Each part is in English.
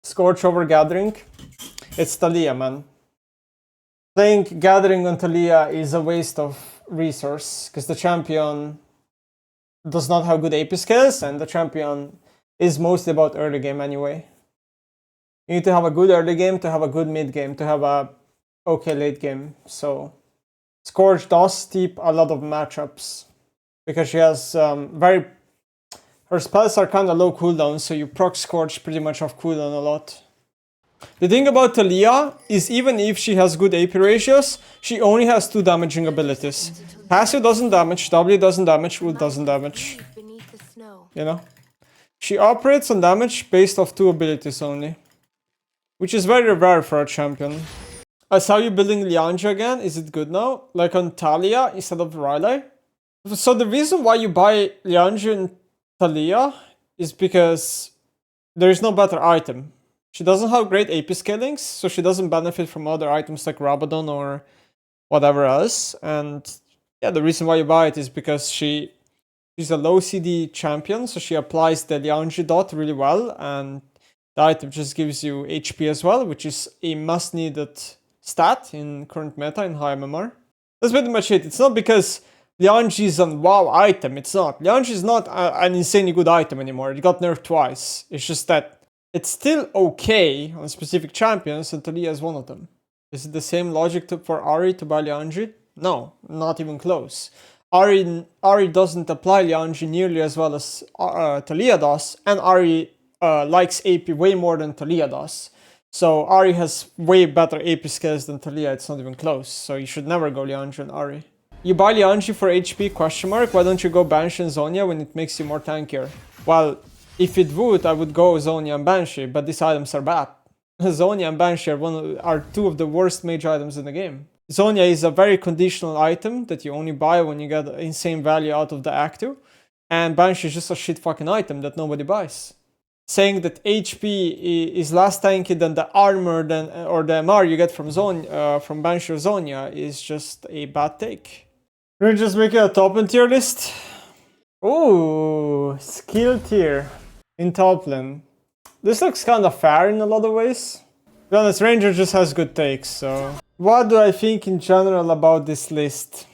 Scorch over Gathering. It's Taliyah, man. Playing Gathering on Taliyah is a waste of resource, because the champion does not have good AP skills, and the champion is mostly about early game anyway. You need to have a good early game, to have a good mid game, to have a okay late game. So Scorch does steep a lot of matchups, because she has her spells are kind of low cooldown, so you proc Scorch pretty much off cooldown a lot. The thing about Taliyah is, even if she has good AP ratios, she only has 2 damaging abilities. Passive doesn't damage, W doesn't damage, ult doesn't damage. You know? She operates on damage based off 2 abilities only, which is very rare for a champion. I saw you building Lianji again. Is it good now? Like on Taliyah instead of Riley? So the reason why you buy Lianji and Taliyah is because there is no better item. She doesn't have great AP scalings, so she doesn't benefit from other items like Rabadon or whatever else. And yeah, the reason why you buy it is because she's a low CD champion, so she applies the Lianji dot really well, and the item just gives you HP as well, which is a must-needed stat in current meta in high MMR. That's pretty much it. It's not because Lianji is a wow item, it's not. Lianji is not an insanely good item anymore, it got nerfed twice. It's just that it's still okay on specific champions, and Taliyah is one of them. Is it the same logic for Ahri to buy Lianji? No, not even close. Ahri doesn't apply Lianji nearly as well as Taliyah does, and Ahri likes AP way more than Taliyah does. So Ahri has way better AP skills than Taliyah, it's not even close. So you should never go Lianji and Ahri. You buy Lianji for HP question mark, why don't you go Banshee and Zhonya when it makes you more tankier? Well, if it would, I would go Zhonya and Banshee, but these items are bad. Zhonya and Banshee are 2 of the worst mage items in the game. Zhonya is a very conditional item that you only buy when you get insane value out of the active, and Banshee is just a shit fucking item that nobody buys. Saying that HP is less tanky than the armor or the MR you get from Banshee or Zhonya is just a bad take. We're just making a Toplane tier list. Ooh, skill tier in Toplane. This looks kind of fair in a lot of ways. To be honest, Ranger just has good takes, so... What do I think in general about this list?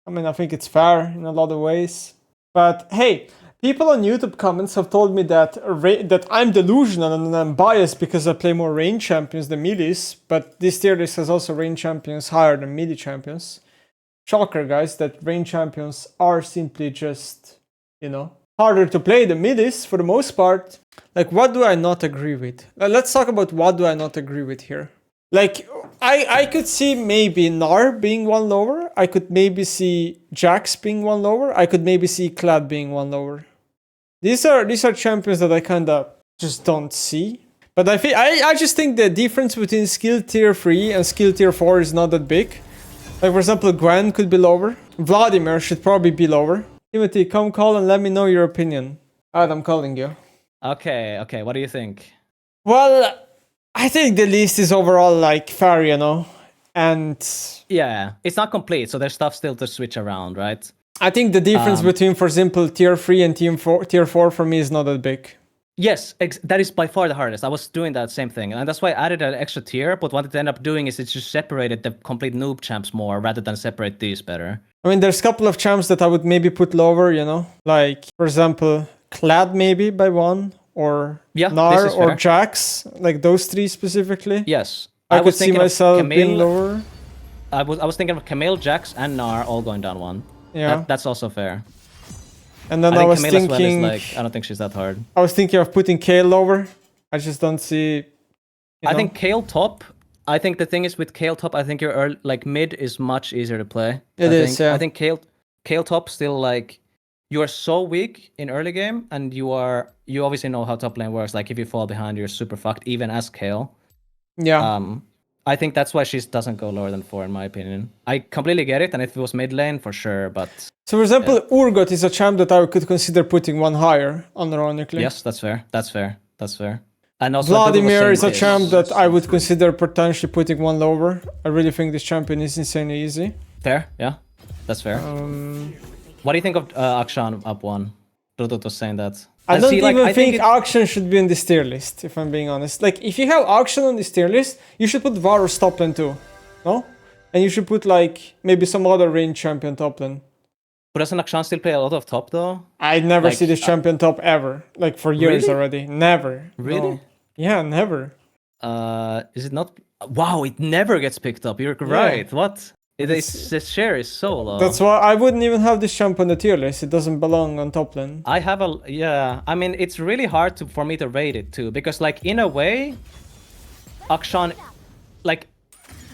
I mean, I think it's fair in a lot of ways. But hey, people on YouTube comments have told me that I'm delusional and I'm biased because I play more range champions than midis, but this tier list has also range champions higher than midi champions. Shocker, guys, that range champions are simply just, you know, harder to play than midis for the most part. Like, what do I not agree with? Let's talk about what do I not agree with here. Like, I could see maybe Gnar being 1 lower. I could maybe see Jax being 1 lower. I could maybe see Clad being 1 lower. These are champions that I kind of just don't see. But I just think the difference between skill tier 3 and skill tier 4 is not that big. Like, for example, Gwen could be lower. Vladimir should probably be lower. Timothy, come call and let me know your opinion. Alright, I'm calling you. Okay, what do you think? Well, I think the list is overall, like, fair, you know? And... yeah, it's not complete, so there's stuff still to switch around, right? I think the difference between, for example, tier 3 and tier 4 for me is not that big. Yes, that is by far the hardest. I was doing that same thing, and that's why I added an extra tier, but what it ended up doing is it just separated the complete noob champs more rather than separate these better. I mean, there's a couple of champs that I would maybe put lower, you know? Like, for example, Clad maybe by 1, or Gnar or Jax, like those 3 specifically. Yes. I could see myself being lower. I was thinking of Camille, Jax, and Gnar all going down 1. Yeah. That's also fair. And then I was Camille thinking... as well is like, I don't think she's that hard. I was thinking of putting Kayle lower. I just don't see... I think Kayle top... I think the thing is with Kayle top, I think your like mid is much easier to play. I think Kayle top still like... You are so weak in early game, and you obviously know how top lane works. Like, if you fall behind, you're super fucked, even as Kayle. Yeah. I think that's why she doesn't go lower than 4, in my opinion. I completely get it, and if it was mid lane, for sure, but... So, for example, yeah. Urgot is a champ that I could consider putting 1 higher, unironically. Yes, that's fair. That's fair. And also Vladimir is a champ that I would consider potentially putting 1 lower. I really think this champion is insanely easy. Fair, yeah. That's fair. What do you think of Akshan up 1? Dudut was saying that. I don't even think Auction should be in this tier list, if I'm being honest. Like, if you have Auction on this tier list, you should put Varus top lane too, no? And you should put, like, maybe some other range champion top lane. But doesn't Akshan still play a lot of top, though? I'd never see this champion top ever. Like, for years already. Never. Really? No. Yeah, never. Is it not? Wow, it never gets picked up. You're right. What? The share is so low. That's why I wouldn't even have this champ on the tier list. It doesn't belong on top lane. I have I mean, it's really hard for me to rate it too, because like in a way, Akshan, like,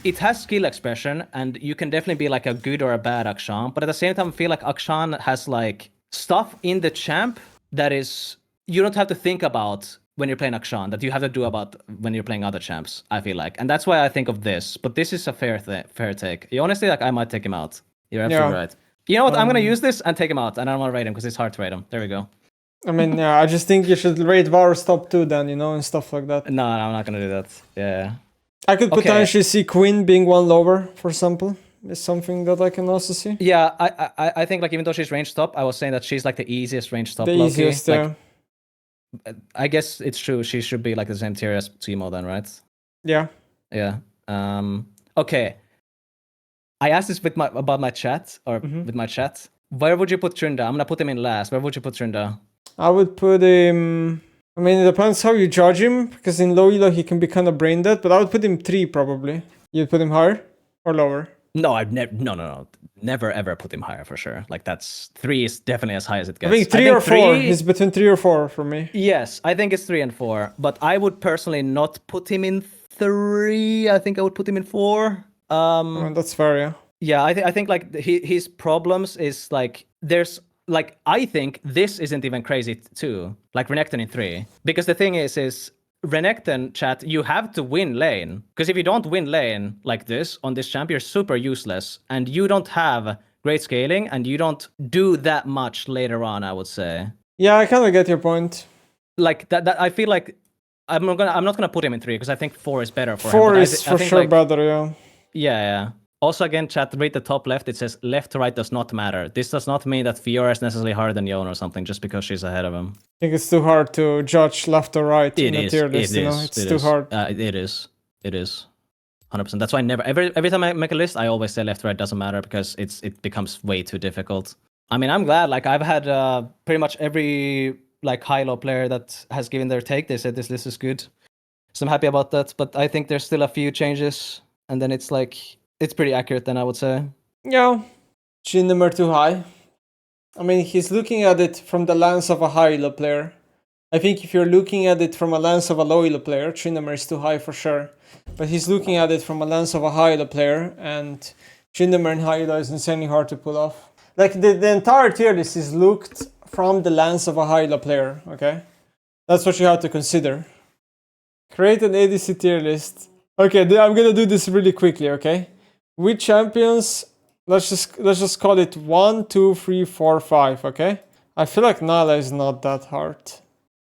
it has skill expression, and you can definitely be like a good or a bad Akshan. But at the same time, I feel like Akshan has like stuff in the champ that is you don't have to think about when you're playing Akshan, that you have to do about when you're playing other champs, I feel like. And that's why I think of this. But this is a fair take. Honestly, like, I might take him out. You're absolutely right. You know what? I'm going to use this and take him out. And I don't want to rate him because it's hard to rate him. There we go. I mean, yeah, I just think you should rate Varus top 2 then, you know, and stuff like that. No, I'm not going to do that. Yeah. I could potentially see Queen being one lower, for example. Is something that I can also see. Yeah, I think, like, even though she's range top, I was saying that she's like the easiest range top. The easiest, yeah. Like, I guess it's true. She should be like the same tier as Timo then, right? Yeah. Yeah. Okay. I asked this about my chat, or with my chat. Where would you put Trunda? I'm gonna put him in last. Where would you put Trunda? I would put him. I mean, it depends how you judge him, because in low elo he can be kind of brain dead. But I would put him 3 probably. You'd put him higher or lower? No, I've no. Never ever put him higher for sure. Like, that's 3 is definitely as high as it gets. I think 3 or 4. He's between 3 or 4 for me. Yes, I think it's 3 and 4. But I would personally not put him in 3. I think I would put him in 4. That's fair, yeah. Yeah, I think like his problems is like there's like I think this isn't even crazy too. Like Renekton in 3, because the thing is Renekton, chat, you have to win lane. Because if you don't win lane like this on this champ, you're super useless. And you don't have great scaling, and you don't do that much later on, I would say. Yeah, I kind of get your point. Like, that I feel like I'm not gonna put him in 3, because I think 4 is better for him. 4 is for sure like, better, yeah. Yeah. Also, again, chat, read the top left. It says left to right does not matter. This does not mean that Fiora is necessarily harder than Yone or something just because she's ahead of him. I think it's too hard to judge left or right in the tier list, you know? It's too hard. It is. 100%. That's why I never, every time I make a list, I always say left to right doesn't matter, because it becomes way too difficult. I mean, I'm glad. Like, I've had pretty much every like high-low player that has given their take. They said this list is good. So I'm happy about that. But I think there's still a few changes. And then it's like, it's pretty accurate then, I would say. Yeah. Tryndamere too high. I mean, he's looking at it from the lens of a high elo player. I think if you're looking at it from a lens of a low elo player, Tryndamere is too high for sure. But he's looking at it from a lens of a high elo player, and Tryndamere in high elo is insanely hard to pull off. Like, the entire tier list is looked from the lens of a high elo player, okay? That's what you have to consider. Create an ADC tier list. Okay, I'm gonna do this really quickly, okay? With champions, let's just call it 1, 2, 3, 4, 5, okay? I feel like Nala is not that hard.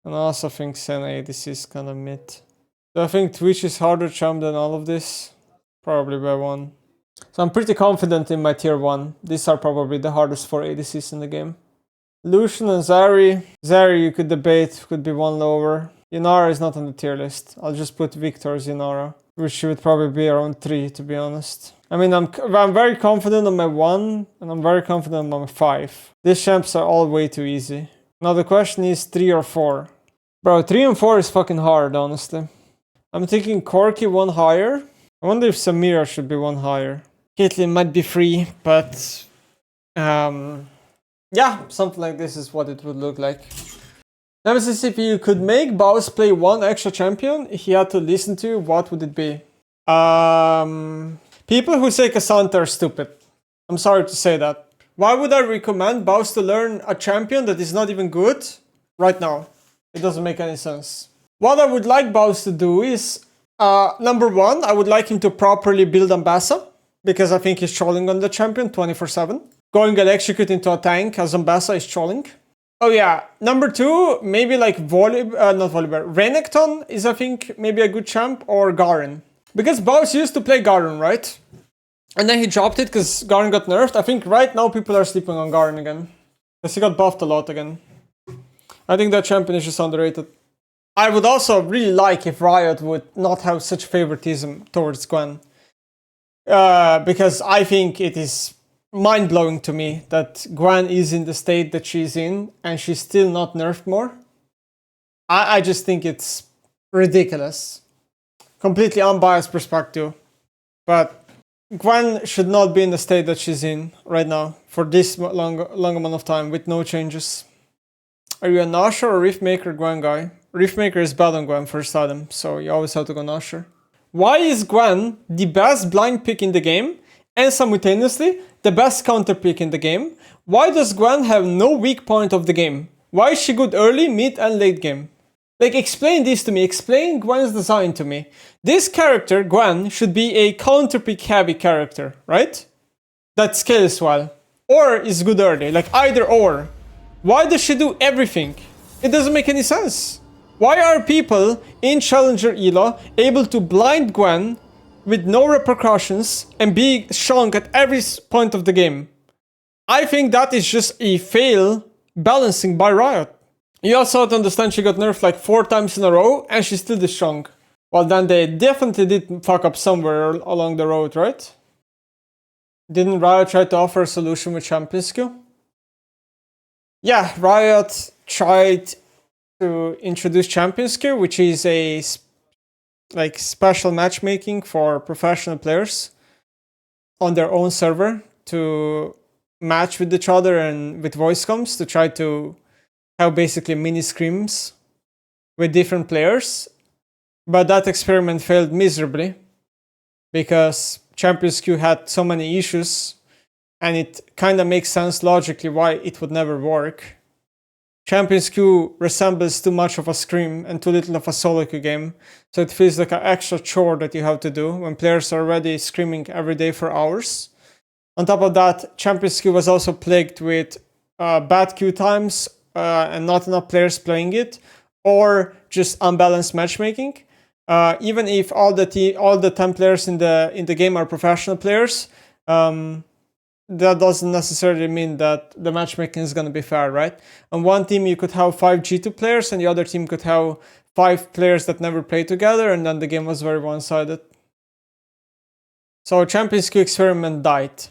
And I also think Senna ADC is kind of mid. Do I think Twitch is harder champ than all of this? Probably by 1. So I'm pretty confident in my tier 1. These are probably the hardest 4 ADCs in the game. Lucian and Zari. Zari you could debate, could be 1 lower. Yunara is not on the tier list. I'll just put Victor's Yunara, which would probably be around 3, to be honest. I mean, I'm very confident on my 1, and I'm very confident on my 5. These champs are all way too easy. Now the question is 3 or 4. Bro, 3 and 4 is fucking hard, honestly. I'm thinking Corki 1 higher. I wonder if Samira should be 1 higher. Caitlyn might be 3, but... yeah, something like this is what it would look like. Nemesis, if you could make Baus play 1 extra champion, he had to listen to you, what would it be? People who say Cassandra are stupid. I'm sorry to say that. Why would I recommend Baus to learn a champion that is not even good right now? It doesn't make any sense. What I would like Baus to do is, number 1, I would like him to properly build Ambassa, because I think he's trolling on the champion 24/7. Going Electrocute into a tank as Ambassa is trolling. Oh yeah, number 2, maybe like not Volibear. Renekton is, I think, maybe a good champ, or Garen. Because Baus used to play Garen, right? And then he dropped it because Garen got nerfed. I think right now people are sleeping on Garen again. Because he got buffed a lot again. I think that champion is just underrated. I would also really like if Riot would not have such favoritism towards Gwen. Because I think it is mind-blowing to me that Gwen is in the state that she's in and she's still not nerfed more. I just think it's ridiculous. Completely unbiased perspective. But Gwen should not be in the state that she's in right now for this long amount of time with no changes. Are you a Nashor or Riftmaker Gwen guy? Riftmaker is bad on Gwen first item, so you always have to go Nashor. Why is Gwen the best blind pick in the game and simultaneously the best counter pick in the game? Why does Gwen have no weak point of the game? Why is she good early, mid and late game? Like, explain this to me, explain Gwen's design to me. This character, Gwen, should be a counter pick heavy character, right? That scales well. Or is good early, like either or. Why does she do everything? It doesn't make any sense. Why are people in Challenger ELO able to blind Gwen with no repercussions and be strong at every point of the game? I think that is just a fail balancing by Riot. You also have to understand she got nerfed like 4 times in a row and she's still this strong. Well, then they definitely did fuck up somewhere along the road, right? Didn't Riot try to offer a solution with champion skill? Yeah, Riot tried to introduce champion skill, which is a like special matchmaking for professional players on their own server to match with each other and with voice comms to try to have basically mini scrims with different players. But that experiment failed miserably because Champions Queue had so many issues and it kind of makes sense logically why it would never work. Champions Queue resembles too much of a scrim and too little of a solo queue game, so it feels like an extra chore that you have to do when players are already screaming every day for hours. On top of that, Champions Queue was also plagued with bad queue times and not enough players playing it, or just unbalanced matchmaking. Even if all the 10 players in the game are professional players, that doesn't necessarily mean that the matchmaking is going to be fair, right? On one team you could have 5 G2 players and the other team could have 5 players that never play together, and then the game was very one-sided. So Champions Queue experiment died.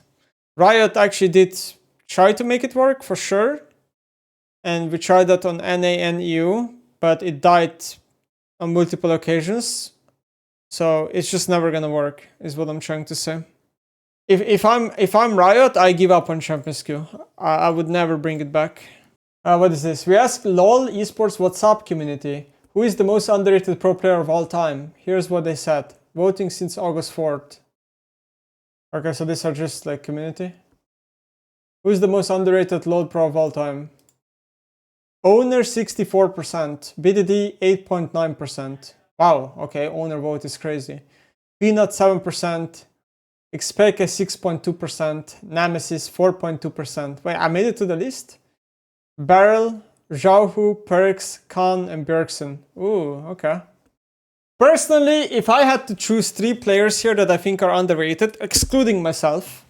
Riot actually did try to make it work for sure, and we tried that on NA and EU, but it died on multiple occasions. So it's just never gonna work, is what I'm trying to say. If I'm Riot, I give up on Champions Queue. I would never bring it back. What is this? We asked LOL Esports WhatsApp community, who is the most underrated pro player of all time? Here's what they said. Voting since August 4th. Okay, so these are just like community. Who is the most underrated LOL pro of all time? Owner 64%, BDD 8.9%. Wow, okay, owner vote is crazy. Peanut 7%, Expect 6.2%, Nemesis 4.2%. Wait, I made it to the list? Barrel, Zhauhu, Perks, Khan, and Bjergsen. Ooh, okay. Personally, if I had to choose 3 players here that I think are underrated, excluding myself,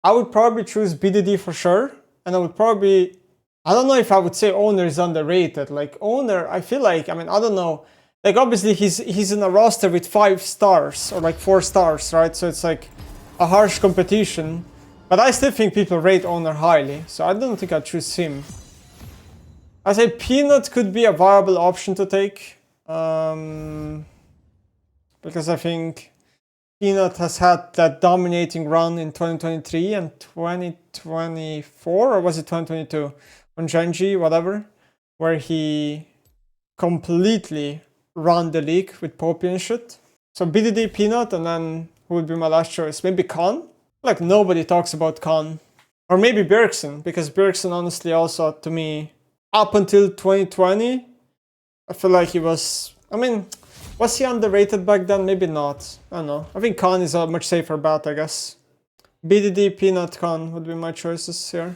I would probably choose BDD for sure, and I would probably... I don't know if I would say Owner is underrated. Like, Owner, I feel like, I mean, I don't know. Like, obviously, he's in a roster with 5 stars, or like 4 stars, right? So it's like a harsh competition. But I still think people rate Owner highly, so I don't think I'd choose him. I say Peanut could be a viable option to take. Because I think Peanut has had that dominating run in 2023 and 2024, or was it 2022? On Genji, whatever, where he completely ran the league with Poppy and shit. So BDD, Peanut, and then who would be my last choice? Maybe Khan? Like, nobody talks about Khan. Or maybe Bjergsen, because Bjergsen honestly also, to me, up until 2020, I feel like he was... I mean, was he underrated back then? Maybe not. I don't know. I think Khan is a much safer bet, I guess. BDD, Peanut, Khan would be my choices here.